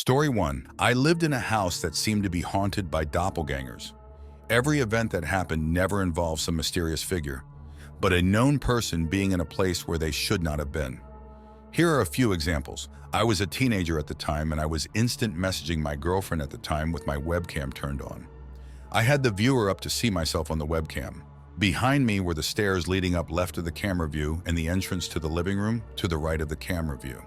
Story 1. I lived in a house that seemed to be haunted by doppelgangers. Every event that happened never involved some mysterious figure, but a known person being in a place where they should not have been. Here are a few examples. I was a teenager at the time and I was instant messaging my girlfriend at the time with my webcam turned on. I had the viewer up to see myself on the webcam. Behind me were the stairs leading up left of the camera view and the entrance to the living room to the right of the camera view.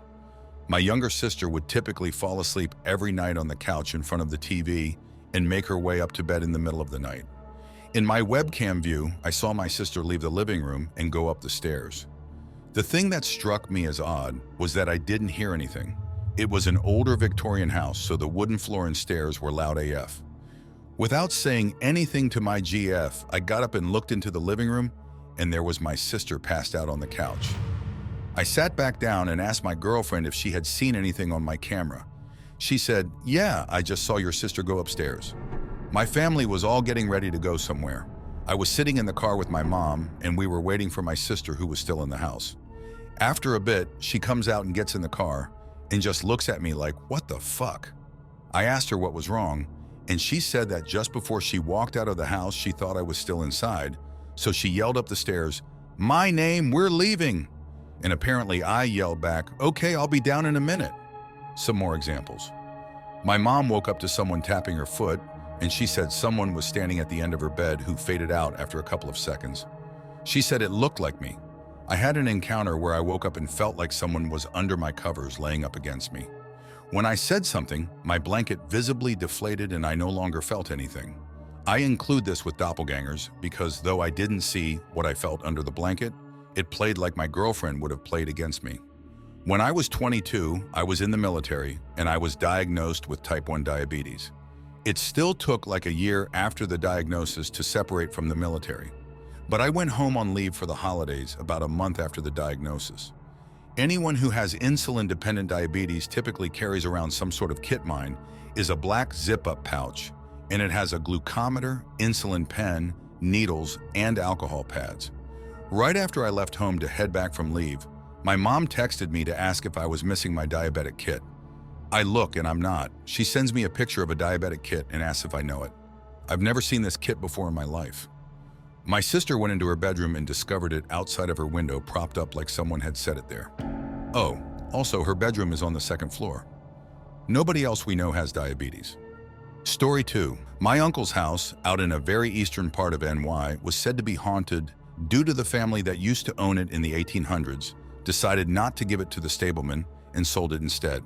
My younger sister would typically fall asleep every night on the couch in front of the TV and make her way up to bed in the middle of the night. In my webcam view, I saw my sister leave the living room and go up the stairs. The thing that struck me as odd was that I didn't hear anything. It was an older Victorian house, so the wooden floor and stairs were loud AF. Without saying anything to my GF, I got up and looked into the living room, and there was my sister passed out on the couch. I sat back down and asked my girlfriend if she had seen anything on my camera. She said, "Yeah, I just saw your sister go upstairs." My family was all getting ready to go somewhere. I was sitting in the car with my mom, and we were waiting for my sister who was still in the house. After a bit, she comes out and gets in the car and just looks at me like, "What the fuck?" I asked her what was wrong, and she said that just before she walked out of the house, she thought I was still inside, so she yelled up the stairs, "My name, we're leaving!" And apparently I yelled back, "Okay, I'll be down in a minute." Some more examples. My mom woke up to someone tapping her foot, and she said someone was standing at the end of her bed who faded out after a couple of seconds. She said it looked like me. I had an encounter where I woke up and felt like someone was under my covers laying up against me. When I said something, my blanket visibly deflated and I no longer felt anything. I include this with doppelgangers because though I didn't see what I felt under the blanket, it played like my girlfriend would have played against me. When I was 22, I was in the military and I was diagnosed with type 1 diabetes. It still took like a year after the diagnosis to separate from the military. But I went home on leave for the holidays about a month after the diagnosis. Anyone who has insulin-dependent diabetes typically carries around some sort of kit. Mine is a black zip-up pouch, and it has a glucometer, insulin pen, needles, and alcohol pads. Right after I left home to head back from leave, my mom texted me to ask if I was missing my diabetic kit. I look and I'm not. She sends me a picture of a diabetic kit and asks if I know it. I've never seen this kit before in my life. My sister went into her bedroom and discovered it outside of her window propped up like someone had set it there. Oh, also her bedroom is on the second floor. Nobody else we know has diabetes. Story 2. My uncle's house out in a very eastern part of NY was said to be haunted due to the family that used to own it in the 1800s decided not to give it to the stableman and sold it instead.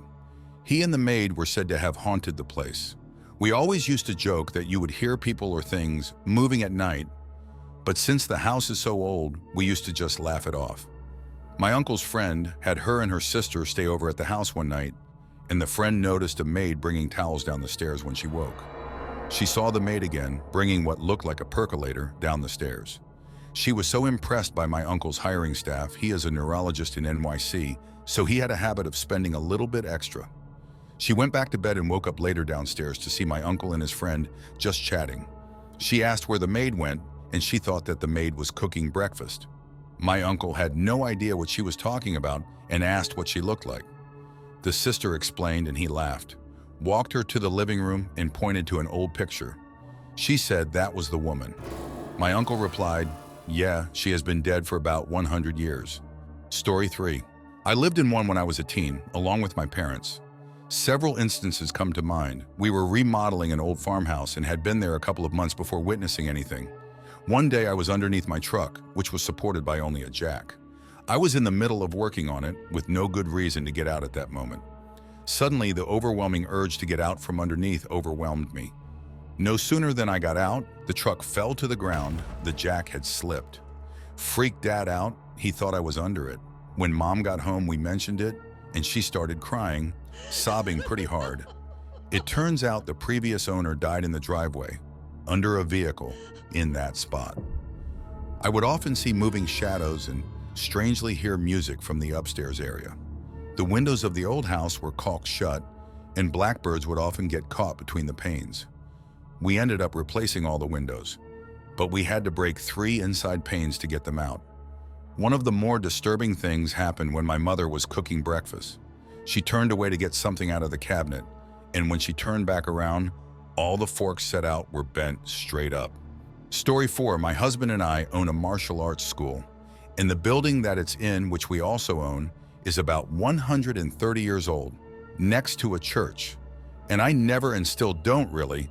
He and the maid were said to have haunted the place. We always used to joke that you would hear people or things moving at night, but since the house is so old, we used to just laugh it off. My uncle's friend had her and her sister stay over at the house one night, and the friend noticed a maid bringing towels down the stairs when she woke. She saw the maid again, bringing what looked like a percolator down the stairs. She was so impressed by my uncle's hiring staff. He is a neurologist in NYC, so he had a habit of spending a little bit extra. She went back to bed and woke up later downstairs to see my uncle and his friend just chatting. She asked where the maid went, and she thought that the maid was cooking breakfast. My uncle had no idea what she was talking about and asked what she looked like. The sister explained and he laughed, walked her to the living room and pointed to an old picture. She said that was the woman. My uncle replied, "Yeah, she has been dead for about 100 years. Story 3. I lived in one when I was a teen, along with my parents. Several instances come to mind. We were remodeling an old farmhouse and had been there a couple of months before witnessing anything. One day I was underneath my truck, which was supported by only a jack. I was in the middle of working on it with no good reason to get out at that moment. Suddenly, the overwhelming urge to get out from underneath overwhelmed me. No sooner than I got out, the truck fell to the ground. The jack had slipped. Freaked Dad out, he thought I was under it. When Mom got home, we mentioned it, and she started crying, sobbing pretty hard. It turns out the previous owner died in the driveway, under a vehicle, in that spot. I would often see moving shadows and strangely hear music from the upstairs area. The windows of the old house were caulked shut, and blackbirds would often get caught between the panes. We ended up replacing all the windows, but we had to break 3 inside panes to get them out. One of the more disturbing things happened when my mother was cooking breakfast. She turned away to get something out of the cabinet, and when she turned back around, all the forks set out were bent straight up. Story 4, my husband and I own a martial arts school, and the building that it's in, which we also own, is about 130 years old, next to a church. And I never and still don't really.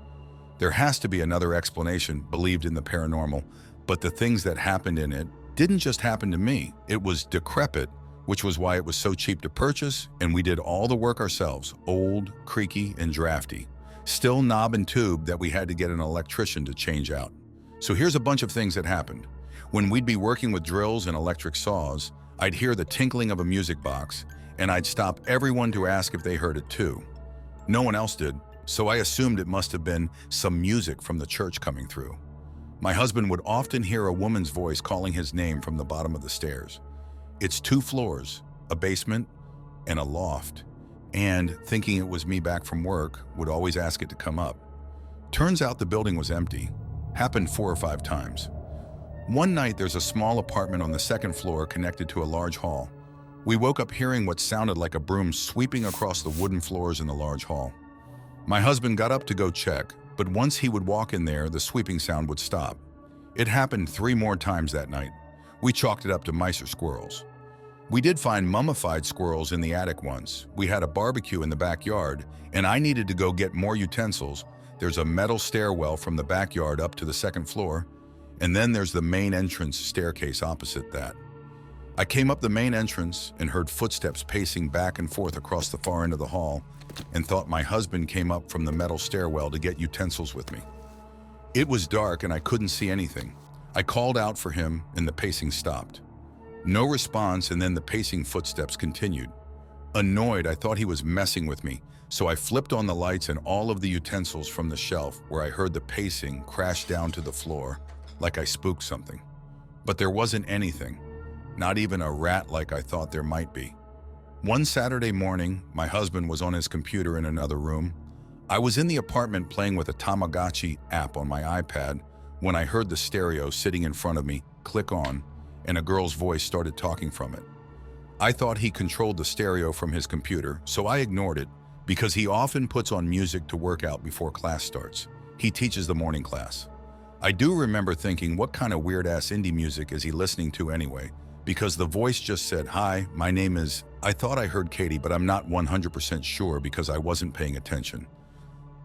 There has to be another explanation, believed in the paranormal, but the things that happened in it didn't just happen to me. It was decrepit, which was why it was so cheap to purchase, and we did all the work ourselves, old, creaky, and drafty. Still knob and tube that we had to get an electrician to change out. So here's a bunch of things that happened. When we'd be working with drills and electric saws, I'd hear the tinkling of a music box, and I'd stop everyone to ask if they heard it too. No one else did, so I assumed it must have been some music from the church coming through. My husband would often hear a woman's voice calling his name from the bottom of the stairs. It's 2 floors, a basement, and a loft, and, thinking it was me back from work, would always ask it to come up. Turns out the building was empty. Happened 4 or 5 times. One night there's a small apartment on the 2nd floor connected to a large hall. We woke up hearing what sounded like a broom sweeping across the wooden floors in the large hall. My husband got up to go check, but once he would walk in there, the sweeping sound would stop. It happened 3 more times that night. We chalked it up to mice or squirrels. We did find mummified squirrels in the attic once. We had a barbecue in the backyard, and I needed to go get more utensils. There's a metal stairwell from the backyard up to the 2nd floor, and then there's the main entrance staircase opposite that. I came up the main entrance and heard footsteps pacing back and forth across the far end of the hall, and thought my husband came up from the metal stairwell to get utensils with me. It was dark and I couldn't see anything. I called out for him and the pacing stopped. No response, and then the pacing footsteps continued. Annoyed, I thought he was messing with me, so I flipped on the lights and all of the utensils from the shelf where I heard the pacing crash down to the floor, like I spooked something. But there wasn't anything, not even a rat like I thought there might be. One Saturday morning, my husband was on his computer in another room. I was in the apartment playing with a Tamagotchi app on my iPad when I heard the stereo sitting in front of me click on, and a girl's voice started talking from it. I thought he controlled the stereo from his computer, so I ignored it because he often puts on music to work out before class starts. He teaches the morning class. I do remember thinking, what kind of weird-ass indie music is he listening to anyway? Because the voice just said, "Hi, my name is..." I thought I heard Katie, but I'm not 100% sure because I wasn't paying attention.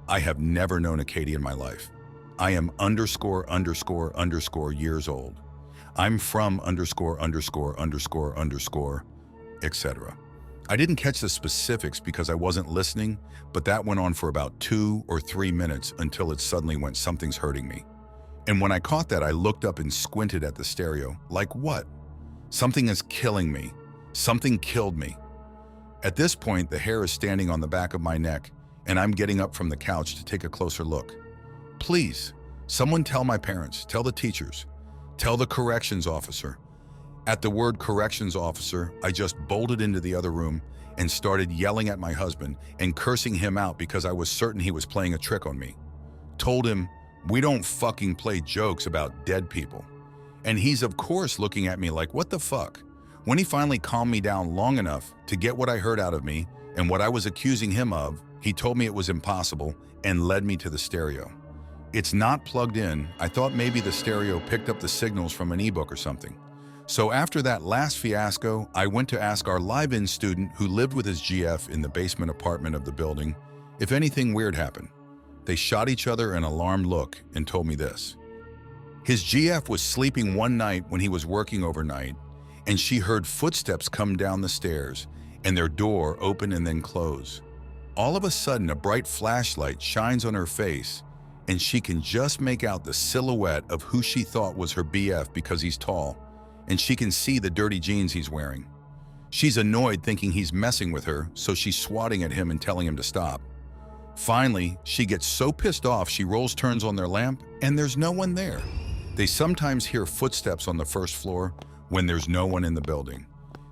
I have never known a Katie in my life. I am ____ years old. I'm from _____, etc. I didn't catch the specifics because I wasn't listening, but that went on for about 2 or 3 minutes until it suddenly went, "Something's hurting me." And when I caught that, I looked up and squinted at the stereo. Like what? Something is killing me. Something killed me. At this point, the hair is standing on the back of my neck, and I'm getting up from the couch to take a closer look. Please, someone tell my parents, tell the teachers, tell the corrections officer. At the word corrections officer, I just bolted into the other room and started yelling at my husband and cursing him out because I was certain he was playing a trick on me. Told him, "We don't fucking play jokes about dead people." And he's of course looking at me like, what the fuck? When he finally calmed me down long enough to get what I heard out of me and what I was accusing him of, he told me it was impossible and led me to the stereo. It's not plugged in. I thought maybe the stereo picked up the signals from an ebook or something. So after that last fiasco, I went to ask our live-in student who lived with his GF in the basement apartment of the building if anything weird happened. They shot each other an alarmed look and told me this. His GF was sleeping one night when he was working overnight, and she heard footsteps come down the stairs and their door open and then close. All of a sudden, a bright flashlight shines on her face, and she can just make out the silhouette of who she thought was her BF because he's tall, and she can see the dirty jeans he's wearing. She's annoyed thinking he's messing with her, so she's swatting at him and telling him to stop. Finally, she gets so pissed off she turns on their lamp, and there's no one there. They sometimes hear footsteps on the first floor when there's no one in the building.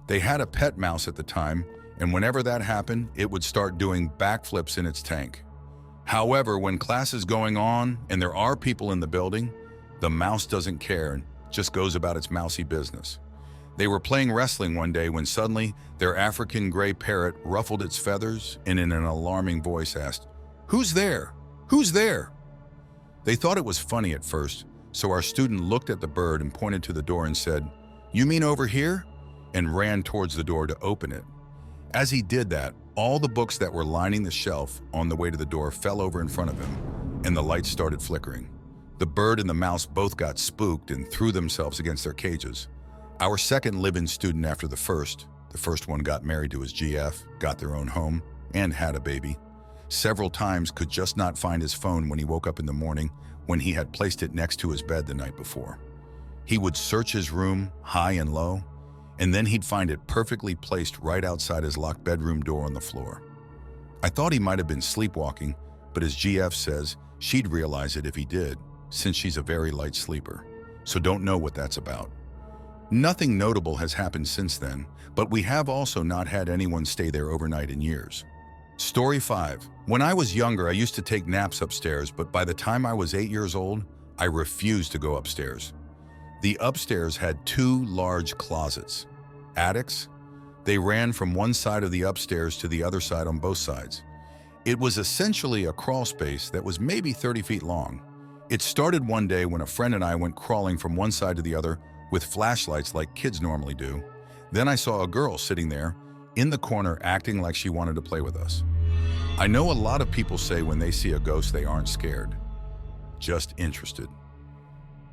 They had a pet mouse at the time, and whenever that happened, it would start doing backflips in its tank. However, when class is going on and there are people in the building, the mouse doesn't care and just goes about its mousy business. They were playing wrestling one day when suddenly their African gray parrot ruffled its feathers and in an alarming voice asked, "Who's there? Who's there?" They thought it was funny at first, so our student looked at the bird and pointed to the door and said, "You mean over here?" and ran towards the door to open it. As he did that, all the books that were lining the shelf on the way to the door fell over in front of him, and the lights started flickering. The bird and the mouse both got spooked and threw themselves against their cages. Our second live-in student after the first one got married to his GF, got their own home, and had a baby. Several times could just not find his phone when he woke up in the morning when he had placed it next to his bed the night before. He would search his room high and low, and then he'd find it perfectly placed right outside his locked bedroom door on the floor. I thought he might have been sleepwalking, but his GF says she'd realize it if he did, since she's a very light sleeper, so don't know what that's about. Nothing notable has happened since then, but we have also not had anyone stay there overnight in years. Story 5. When I was younger, I used to take naps upstairs, but by the time I was 8 years old, I refused to go upstairs. The upstairs had 2 large closets. Attics? They ran from one side of the upstairs to the other side on both sides. It was essentially a crawl space that was maybe 30 feet long. It started one day when a friend and I went crawling from one side to the other with flashlights like kids normally do. Then I saw a girl sitting there in the corner acting like she wanted to play with us. I know a lot of people say when they see a ghost they aren't scared, just interested.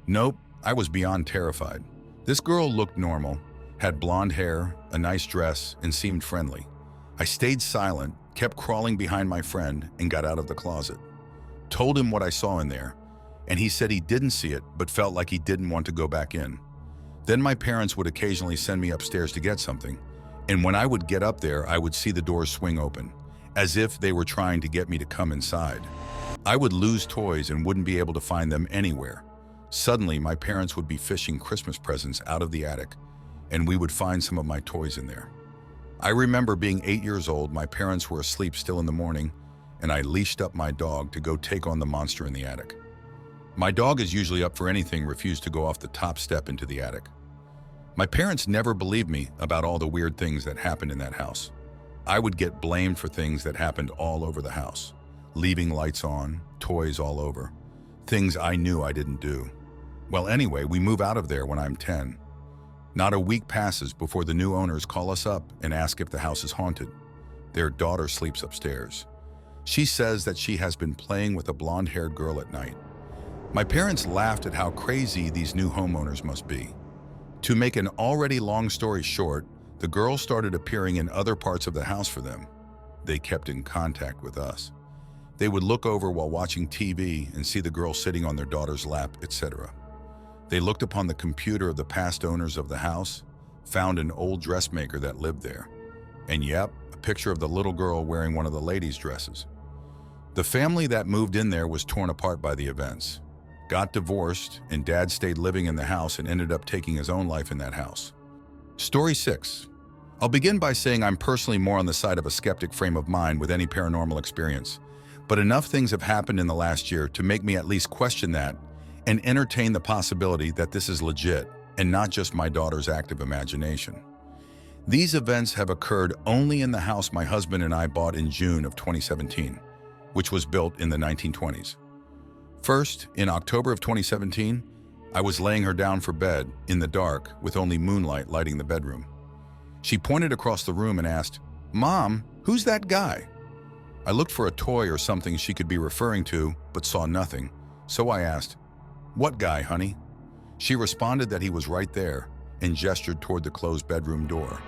Nope, I was beyond terrified. This girl looked normal, had blonde hair, a nice dress, and seemed friendly. I stayed silent, kept crawling behind my friend, and got out of the closet. Told him what I saw in there, and he said he didn't see it but felt like he didn't want to go back in. Then my parents would occasionally send me upstairs to get something, and when I would get up there, I would see the doors swing open, as if they were trying to get me to come inside. I would lose toys and wouldn't be able to find them anywhere. Suddenly, my parents would be fishing Christmas presents out of the attic, and we would find some of my toys in there. I remember being 8 years old, my parents were asleep still in the morning, and I leashed up my dog to go take on the monster in the attic. My dog is usually up for anything, refused to go off the top step into the attic. My parents never believed me about all the weird things that happened in that house. I would get blamed for things that happened all over the house. Leaving lights on, toys all over, things I knew I didn't do. Well, anyway, we move out of there when I'm 10. Not a week passes before the new owners call us up and ask if the house is haunted. Their daughter sleeps upstairs. She says that she has been playing with a blonde-haired girl at night. My parents laughed at how crazy these new homeowners must be. To make an already long story short, the girl started appearing in other parts of the house for them. They kept in contact with us. They would look over while watching TV and see the girl sitting on their daughter's lap, etc. They looked upon the computer of the past owners of the house, found an old dressmaker that lived there, and yep, a picture of the little girl wearing one of the ladies' dresses. The family that moved in there was torn apart by the events. Got divorced, and Dad stayed living in the house and ended up taking his own life in that house. Story 6. I'll begin by saying I'm personally more on the side of a skeptic frame of mind with any paranormal experience, but enough things have happened in the last year to make me at least question that and entertain the possibility that this is legit and not just my daughter's active imagination. These events have occurred only in the house my husband and I bought in June of 2017, which was built in the 1920s. First, in October of 2017, I was laying her down for bed in the dark with only moonlight lighting the bedroom. She pointed across the room and asked, "Mom, who's that guy?" I looked for a toy or something she could be referring to, but saw nothing, so I asked, "What guy, honey?" She responded that he was right there and gestured toward the closed bedroom door.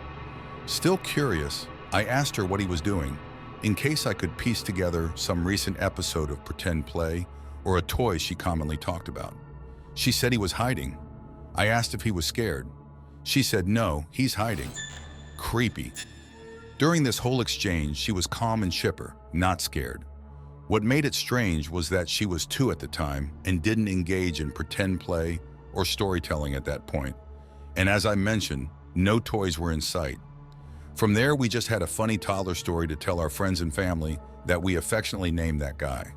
Still curious, I asked her what he was doing, in case I could piece together some recent episode of pretend play or a toy she commonly talked about. She said he was hiding. I asked if he was scared. She said no, he's hiding. Creepy. During this whole exchange, she was calm and chipper, not scared. What made it strange was that she was 2 at the time and didn't engage in pretend play or storytelling at that point. And as I mentioned, no toys were in sight. From there, we just had a funny toddler story to tell our friends and family that we affectionately named that guy.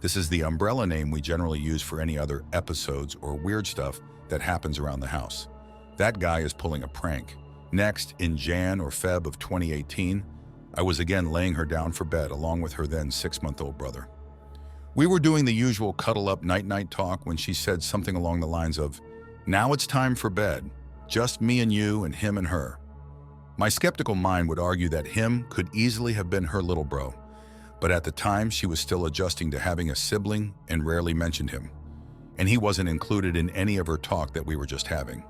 This is the umbrella name we generally use for any other episodes or weird stuff that happens around the house. That guy is pulling a prank. Next, in Jan or Feb of 2018, I was again laying her down for bed along with her then 6-month-old brother. We were doing the usual cuddle-up night-night talk when she said something along the lines of, "Now it's time for bed, just me and you and him and her." My skeptical mind would argue that him could easily have been her little bro, but at the time she was still adjusting to having a sibling and rarely mentioned him, and he wasn't included in any of her talk that we were just having.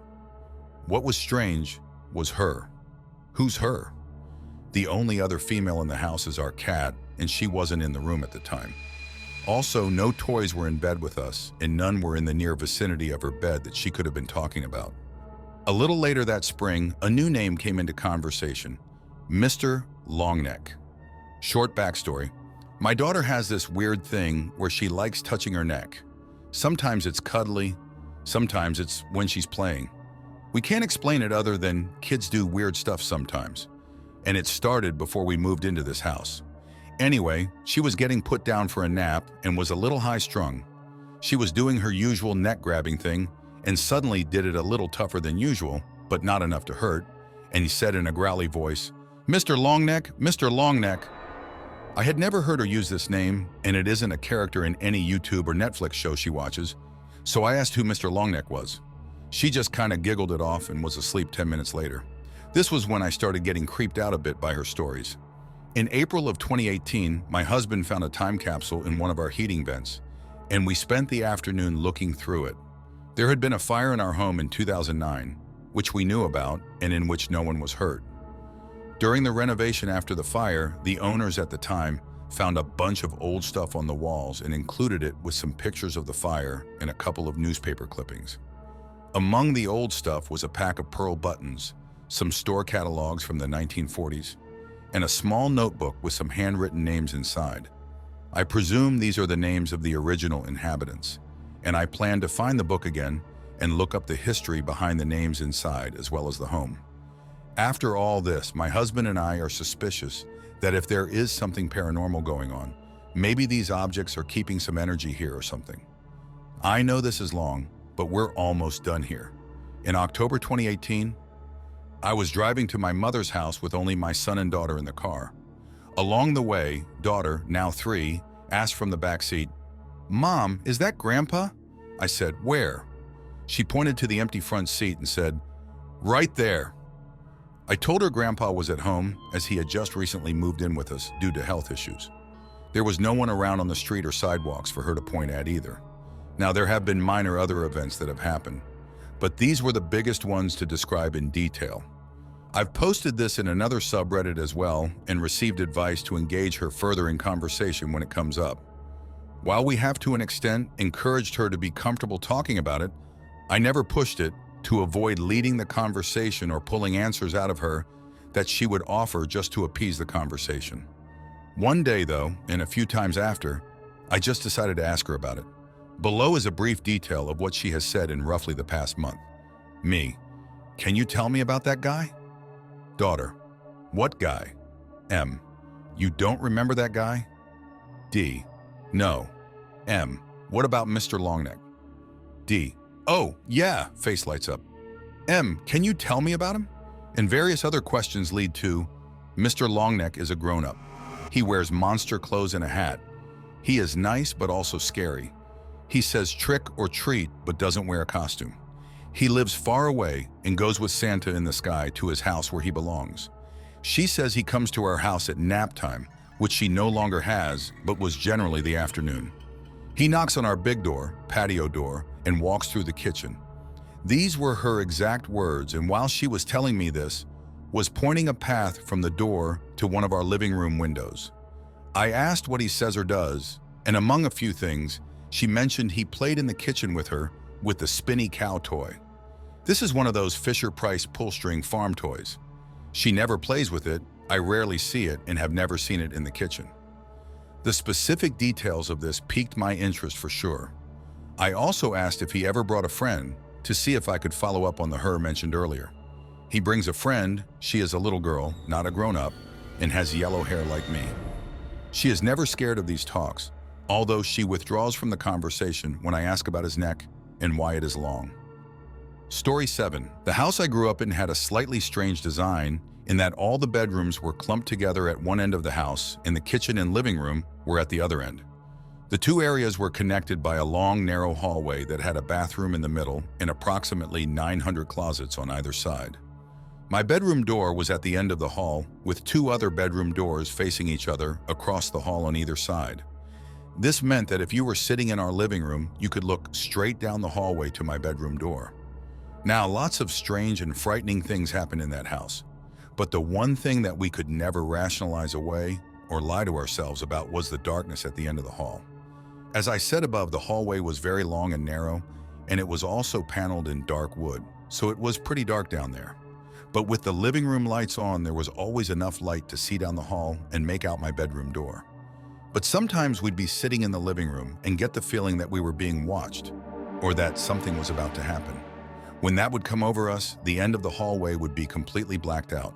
What was strange was her. Who's her? The only other female in the house is our cat, and she wasn't in the room at the time. Also, no toys were in bed with us, and none were in the near vicinity of her bed that she could have been talking about. A little later that spring, a new name came into conversation, Mr. Longneck. Short backstory, my daughter has this weird thing where she likes touching her neck. Sometimes it's cuddly, sometimes it's when she's playing. We can't explain it other than kids do weird stuff sometimes. And it started before we moved into this house. Anyway, she was getting put down for a nap and was a little high-strung. She was doing her usual neck-grabbing thing and suddenly did it a little tougher than usual, but not enough to hurt, and he said in a growly voice, "Mr. Longneck, Mr. Longneck." I had never heard her use this name, and it isn't a character in any YouTube or Netflix show she watches, so I asked who Mr. Longneck was. She just kind of giggled it off and was asleep 10 minutes later. This was when I started getting creeped out a bit by her stories. In April of 2018, my husband found a time capsule in one of our heating vents, and we spent the afternoon looking through it. There had been a fire in our home in 2009, which we knew about and in which no one was hurt. During the renovation after the fire, the owners at the time found a bunch of old stuff on the walls and included it with some pictures of the fire and a couple of newspaper clippings. Among the old stuff was a pack of pearl buttons, some store catalogs from the 1940s, and a small notebook with some handwritten names inside. I presume these are the names of the original inhabitants, and I plan to find the book again and look up the history behind the names inside as well as the home. After all this, my husband and I are suspicious that if there is something paranormal going on, maybe these objects are keeping some energy here or something. I know this is long, but we're almost done here. In October 2018, I was driving to my mother's house with only my son and daughter in the car. Along the way, daughter, now 3, asked from the back seat, "Mom, is that Grandpa?" I said, "Where?" She pointed to the empty front seat and said, "Right there." I told her Grandpa was at home as he had just recently moved in with us due to health issues. There was no one around on the street or sidewalks for her to point at either. Now, there have been minor other events that have happened, but these were the biggest ones to describe in detail. I've posted this in another subreddit as well and received advice to engage her further in conversation when it comes up. While we have to an extent encouraged her to be comfortable talking about it, I never pushed it to avoid leading the conversation or pulling answers out of her that she would offer just to appease the conversation. One day though, and a few times after, I just decided to ask her about it. Below is a brief detail of what she has said in roughly the past month. Me: "Can you tell me about that guy?" Daughter: "What guy?" M: "You don't remember that guy?" D: "No." M: "What about Mr. Longneck?" D: "Oh, yeah," face lights up. M: "Can you tell me about him?" And various other questions lead to, Mr. Longneck is a grown-up. He wears monster clothes and a hat. He is nice but also scary. He says trick or treat but doesn't wear a costume. He lives far away and goes with Santa in the sky to his house where he belongs. She says he comes to our house at nap time, which she no longer has, but was generally the afternoon. He knocks on our big door, patio door, and walks through the kitchen. These were her exact words, and while she was telling me this, was pointing a path from the door to one of our living room windows. I asked what he says or does, and among a few things, she mentioned he played in the kitchen with her with the spinny cow toy. This is one of those Fisher-Price pull-string farm toys. She never plays with it, I rarely see it, and have never seen it in the kitchen. The specific details of this piqued my interest for sure. I also asked if he ever brought a friend to see if I could follow up on the her mentioned earlier. He brings a friend. She is a little girl, not a grown-up, and has yellow hair like me. She is never scared of these talks, although she withdraws from the conversation when I ask about his neck and why it is long. Story 7. The house I grew up in had a slightly strange design in that all the bedrooms were clumped together at one end of the house and the kitchen and living room were at the other end. The two areas were connected by a long, narrow hallway that had a bathroom in the middle and approximately 900 closets on either side. My bedroom door was at the end of the hall, with two other bedroom doors facing each other across the hall on either side. This meant that if you were sitting in our living room, you could look straight down the hallway to my bedroom door. Now, lots of strange and frightening things happened in that house, but the one thing that we could never rationalize away or lie to ourselves about was the darkness at the end of the hall. As I said above, the hallway was very long and narrow, and it was also paneled in dark wood, so it was pretty dark down there. But with the living room lights on, there was always enough light to see down the hall and make out my bedroom door. But sometimes we'd be sitting in the living room and get the feeling that we were being watched, or that something was about to happen. When that would come over us, the end of the hallway would be completely blacked out.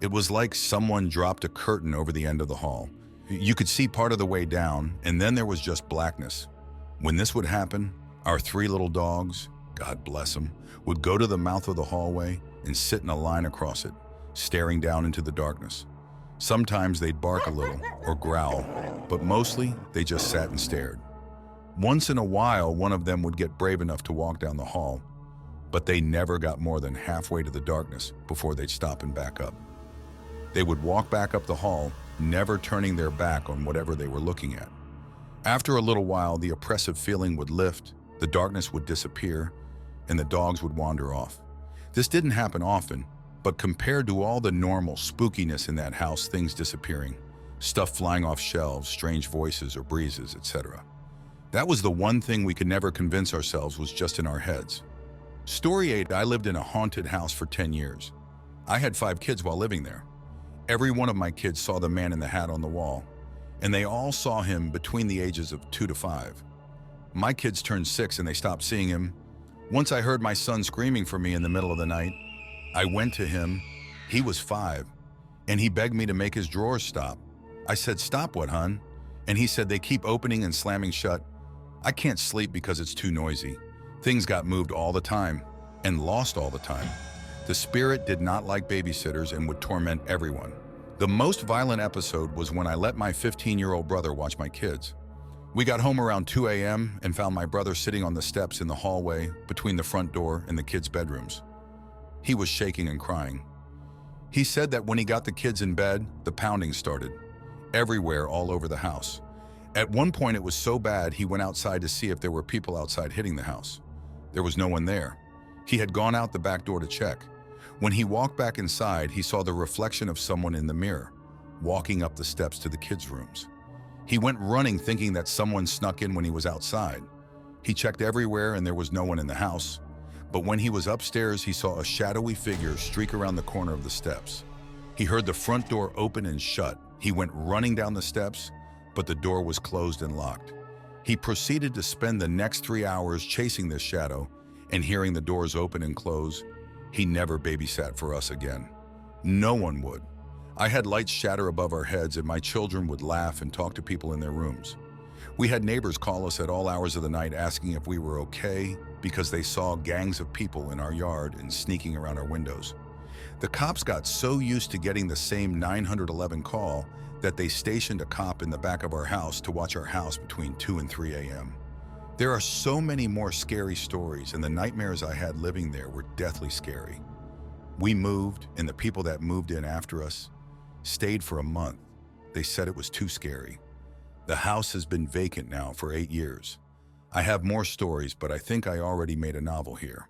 It was like someone dropped a curtain over the end of the hall. You could see part of the way down, and then there was just blackness. When this would happen, our three little dogs, God bless them, would go to the mouth of the hallway and sit in a line across it, staring down into the darkness. Sometimes they'd bark a little or growl, but mostly they just sat and stared. Once in a while, one of them would get brave enough to walk down the hall, but they never got more than halfway to the darkness before they'd stop and back up. They would walk back up the hall, never turning their back on whatever they were looking at. After a little while, the oppressive feeling would lift, the darkness would disappear, and the dogs would wander off. This didn't happen often, but compared to all the normal spookiness in that house, things disappearing, stuff flying off shelves, strange voices or breezes, etc. That was the one thing we could never convince ourselves was just in our heads. Story 8, I lived in a haunted house for 10 years. I had 5 kids while living there. Every one of my kids saw the man in the hat on the wall, and they all saw him between the ages of 2 to 5. My kids turned 6 and they stopped seeing him. Once I heard my son screaming for me in the middle of the night. I went to him. He was 5, and he begged me to make his drawers stop. I said, "Stop what, hun?" And he said, "They keep opening and slamming shut. I can't sleep because it's too noisy. Things got moved all the time and lost all the time." The spirit did not like babysitters and would torment everyone. The most violent episode was when I let my 15-year-old brother watch my kids. We got home around 2 a.m. and found my brother sitting on the steps in the hallway between the front door and the kids' bedrooms. He was shaking and crying. He said that when he got the kids in bed, the pounding started, everywhere all over the house. At one point it was so bad he went outside to see if there were people outside hitting the house. There was no one there. He had gone out the back door to check. When he walked back inside, he saw the reflection of someone in the mirror, walking up the steps to the kids' rooms. He went running thinking that someone snuck in when he was outside. He checked everywhere and there was no one in the house. But when he was upstairs, he saw a shadowy figure streak around the corner of the steps. He heard the front door open and shut. He went running down the steps, but the door was closed and locked. He proceeded to spend the next 3 hours chasing this shadow and hearing the doors open and close. He never babysat for us again. No one would. I had lights shatter above our heads and my children would laugh and talk to people in their rooms. We had neighbors call us at all hours of the night asking if we were okay because they saw gangs of people in our yard and sneaking around our windows. The cops got so used to getting the same 911 call that they stationed a cop in the back of our house to watch our house between 2 and 3 a.m. There are so many more scary stories, and the nightmares I had living there were deathly scary. We moved, and the people that moved in after us stayed for a month. They said it was too scary. The house has been vacant now for 8 years. I have more stories, but I think I already made a novel here.